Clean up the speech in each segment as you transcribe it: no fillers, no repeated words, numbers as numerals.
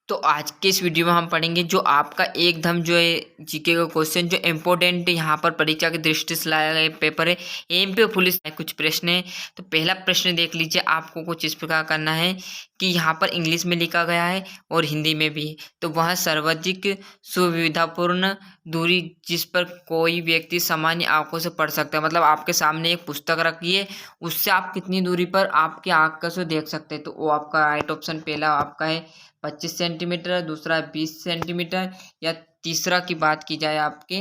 तो आज के इस वीडियो में हम पढ़ेंगे जो आपका एकदम जो है जीके का क्वेश्चन जो इम्पोर्टेंट यहाँ पर परीक्षा की दृष्टि से लाया गया पेपर है। एमपी पुलिस कुछ प्रश्न है। तो पहला प्रश्न देख लीजिए, आपको कुछ इस प्रकार करना है कि यहाँ पर इंग्लिश में लिखा गया है और हिंदी में भी है। तो वह सर्वाधिक सुविधापूर्ण दूरी जिस पर कोई व्यक्ति सामान्य आंखों से पढ़ सकता है, मतलब आपके सामने एक पुस्तक रखी है, उससे आप कितनी दूरी पर आपकी आंख से देख सकते हैं। तो वो आपका राइट ऑप्शन पहला आपका है 25 सेंटीमीटर, दूसरा 20 सेंटीमीटर, या तीसरा की बात की जाए आपके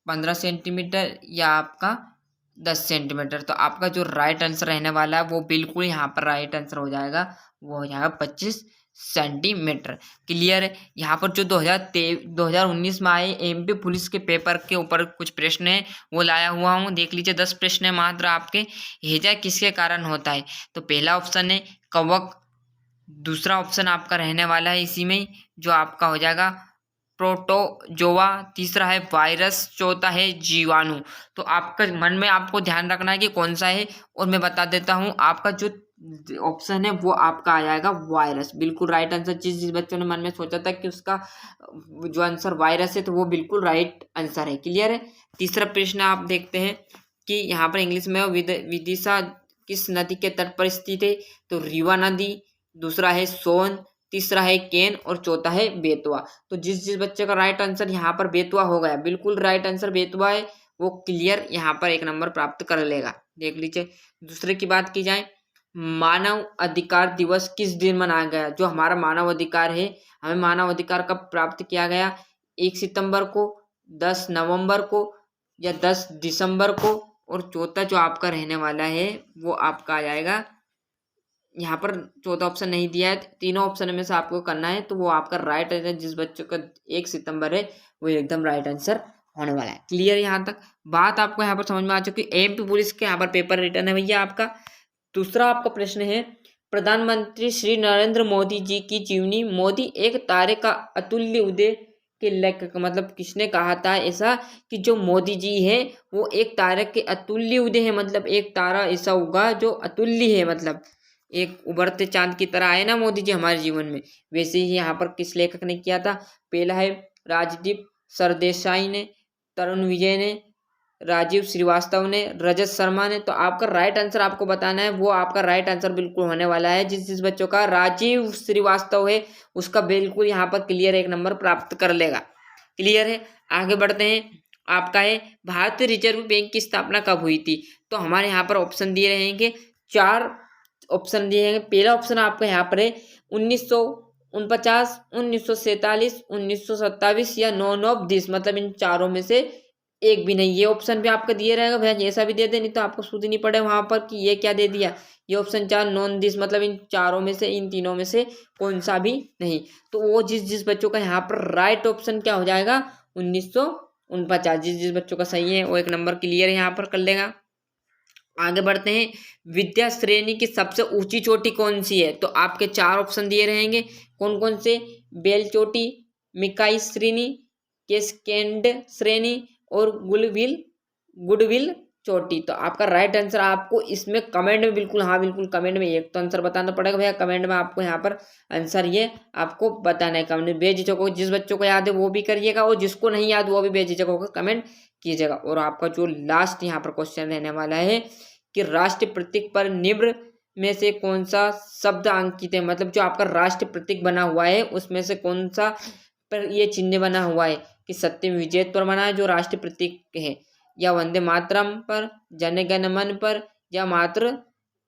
15 सेंटीमीटर, या आपका 10 सेंटीमीटर। तो आपका जो राइट आंसर रहने वाला है वो बिल्कुल यहाँ पर राइट आंसर हो जाएगा, वो हो जाएगा 25 सेंटीमीटर। क्लियर है। यहाँ पर जो 2019 में आए एमपी पुलिस के पेपर के ऊपर कुछ प्रश्न है वो लाया हुआ हूँ, देख लीजिए। 10 प्रश्न है मात्र आपके। हैजा किसके कारण होता है? तो पहला ऑप्शन है कवक, दूसरा ऑप्शन आपका रहने वाला है इसी में जो आपका हो जाएगा प्रोटोजोआ, तीसरा है वायरस, चौथा है जीवाणु। तो आपका मन में आपको ध्यान रखना है कि कौन सा है, और मैं बता देता हूँ आपका जो ऑप्शन है वो आपका आ जाएगा वायरस, बिल्कुल राइट आंसर। जिस बच्चों ने मन में सोचा था कि उसका जो आंसर वायरस है तो वो बिल्कुल राइट आंसर है। क्लियर है। तीसरा प्रश्न आप देखते हैं कि यहाँ पर इंग्लिश में विदिशा किस नदी के तट पर स्थित है? तो रीवा नदी, दूसरा है सोन, तीसरा है केन, और चौथा है बेतवा। तो जिस बच्चे का राइट आंसर यहाँ पर बेतवा हो गया, बिल्कुल राइट आंसर बेतवा है, वो क्लियर यहाँ पर 1 नंबर प्राप्त कर लेगा। देख लीजिए। दूसरे की बात की जाए, मानव अधिकार दिवस किस दिन मनाया गया? जो हमारा मानव अधिकार है, हमें मानव अधिकार कब प्राप्त किया गया? 1 सितंबर को, 10 नवंबर को, या 10 दिसंबर को, और चौथा जो आपका रहने वाला है वो आपका आ जाएगा, यहाँ पर चौथा ऑप्शन नहीं दिया है, तीनों ऑप्शन में से आपको करना है, तो वो आपका राइट आंसर जिस बच्चों का 1 सितंबर है वो एकदम राइट आंसर होने वाला है। क्लियर। यहाँ तक बात आपको यहाँ पर समझ में आ चुकी है। एमपी पुलिस के यहाँ पर पेपर रिटर्न है भैया आपका। दूसरा आपका प्रश्न है, प्रधानमंत्री श्री नरेंद्र मोदी जी की जीवनी। मोदी एक तारे का अतुल्य उदय के लेखक, मतलब किसने कहा था ऐसा कि जो मोदी जी है वो एक तारे के अतुल्य उदय है, मतलब एक तारा ऐसा होगा जो अतुल्य है, मतलब एक उभरते चांद की तरह आए ना मोदी जी हमारे जीवन में, वैसे ही यहाँ पर किस लेखक ने किया था? पहला है राजदीप सरदेसाई ने, तरुण विजय ने, राजीव श्रीवास्तव ने, रजत शर्मा ने। तो आपका राइट आंसर आपको बताना है, वो आपका राइट आंसर बिल्कुल होने वाला है जिस बच्चों का राजीव श्रीवास्तव है उसका बिल्कुल यहाँ पर क्लियर 1 नंबर प्राप्त कर लेगा। क्लियर है। आगे बढ़ते हैं। आपका है भारतीय रिजर्व बैंक की स्थापना कब हुई थी? तो हमारे यहाँ पर ऑप्शन दिए रहेंगे, 4 ऑप्शन दिए हैं। पहला ऑप्शन आपका यहाँ पर है 1949, 1947, 1927, या 9 मतलब इन चारों में से एक भी नहीं। ये ऑप्शन भी आपका दिए रहेगा भैया, ऐसा भी दे दे, नहीं तो आपको सूझ नहीं पड़े वहां पर कि ये क्या दे दिया। ये ऑप्शन 4 नॉन दिस, मतलब इन चारों में से, इन तीनों में से कौन सा भी नहीं। तो वो जिस बच्चों का यहाँ पर राइट ऑप्शन क्या हो जाएगा? 1949। जिस बच्चों का सही है वो 1 नंबर क्लियर यहाँ पर कर लेगा। आगे बढ़ते हैं। विद्या श्रेणी की सबसे ऊंची चोटी कौन सी है? तो आपके 4 ऑप्शन दिए रहेंगे, कौन कौन से? बेल चोटी, मिकाई श्रेणी, केस्केंड श्रेणी, और गुडविल चोटी। तो आपका राइट आंसर आपको इसमें कमेंट में बिल्कुल, हाँ बिल्कुल कमेंट में एक तो आंसर बताना पड़ेगा भैया। कमेंट में आपको यहाँ पर आंसर ये आपको बताना है कमेंट में। बेझिझक हो, जिस बच्चों को याद है वो भी करिएगा, और जिसको नहीं याद वो भी बेझिझक होकर कमेंट कीजिएगा। और आपका जो लास्ट यहाँ पर क्वेश्चन रहने वाला है कि राष्ट्रीय प्रतीक पर निम्न में से कौन सा शब्द अंकित है? मतलब जो आपका राष्ट्रीय प्रतीक बना हुआ है उसमें से कौन सा पर ये चिन्ह बना हुआ है? कि सत्यम विजय पर बना है जो राष्ट्रीय प्रतीक है, या वंदे मातरम पर, जन गण मन पर, या मात्र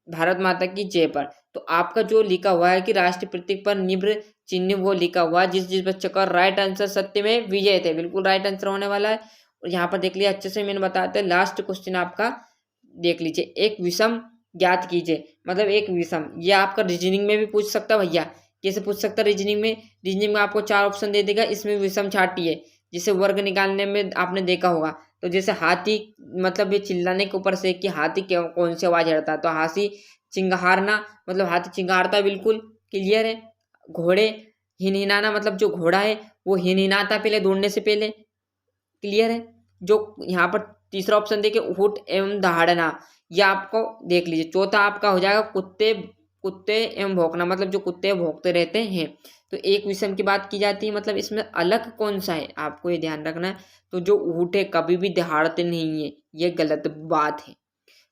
भारत माता की जय पर। तो आपका जो लिखा हुआ है कि राष्ट्रीय प्रतीक पर निम्न चिन्ह, वो लिखा हुआ है जिस बच्चे का राइट आंसर सत्य में विजय थे, बिल्कुल राइट आंसर होने वाला है। और यहाँ पर देख लिया अच्छे से, मैंने बताते हैं। लास्ट क्वेश्चन आपका देख लीजिए, एक विषम ज्ञात कीजिए। मतलब एक विषम, यह आपका रीजनिंग में भी पूछ सकता है भैया। कैसे पूछ सकता है रीजनिंग में? रीजनिंग में आपको 4 ऑप्शन दे देगा, इसमें विषम छाटी है, जिसे वर्ग निकालने में आपने देखा होगा। तो जैसे हाथी, मतलब ये चिल्लाने के ऊपर से कि हाथी कौन सी आवाज हड़ता है, तो हाथी चिंगारना, मतलब हाथी चिंगारता, बिल्कुल क्लियर है। घोड़े हिनहिनाना, मतलब जो घोड़ा है वो हिनहिनाता पहले दौड़ने से पहले, क्लियर है। जो यहाँ पर तीसरा ऑप्शन देखिए, ऊँट एवं दहाड़ना, यह आपको देख लीजिए। चौथा आपका हो जाएगा कुत्ते एवं भौंकना, मतलब जो कुत्ते भौंकते रहते हैं। तो एक विषम की बात की जाती है, मतलब इसमें अलग कौन सा है आपको ये ध्यान रखना है। तो जो ऊँट है कभी भी दहाड़ते नहीं है, ये गलत बात है।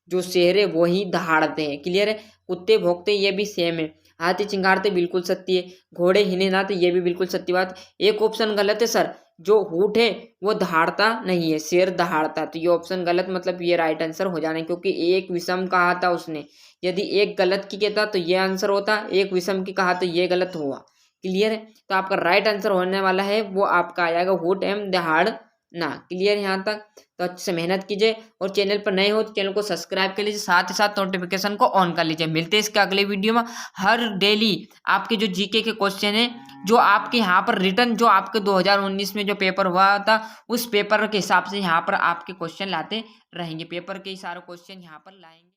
जो शेर है वही दहाड़ते हैं, क्लियर है। कुत्ते भौंकते ये भी सेम है। हाथी चिंगारते बिल्कुल सत्य है। घोड़े हिले ना तो ये भी बिल्कुल सत्य बात। एक ऑप्शन गलत है सर, जो ऊँट है वो दहाड़ता नहीं है, शेर दहाड़ता। तो ये ऑप्शन गलत, मतलब ये राइट आंसर हो जाना है, क्योंकि एक विषम कहा था उसने। यदि एक गलत की कहता तो ये आंसर होता, एक विषम की कहा तो ये गलत हुआ, क्लियर है। तो आपका राइट आंसर होने वाला है वो आपका आ जाएगा हूट एम दहाड़ ना, क्लियर यहाँ तक। तो अच्छे से मेहनत कीजिए और चैनल पर नए हो तो चैनल को सब्सक्राइब कर लीजिए, साथ ही साथ नोटिफिकेशन को ऑन कर लीजिए। मिलते हैं इसके अगले वीडियो में। हर डेली आपके जो जीके के क्वेश्चन है, जो आपके यहाँ पर रिटर्न, जो आपके 2019 में जो पेपर हुआ था उस पेपर के हिसाब से यहाँ पर आपके क्वेश्चन लाते रहेंगे। पेपर के सारे क्वेश्चन यहाँ पर लाएंगे।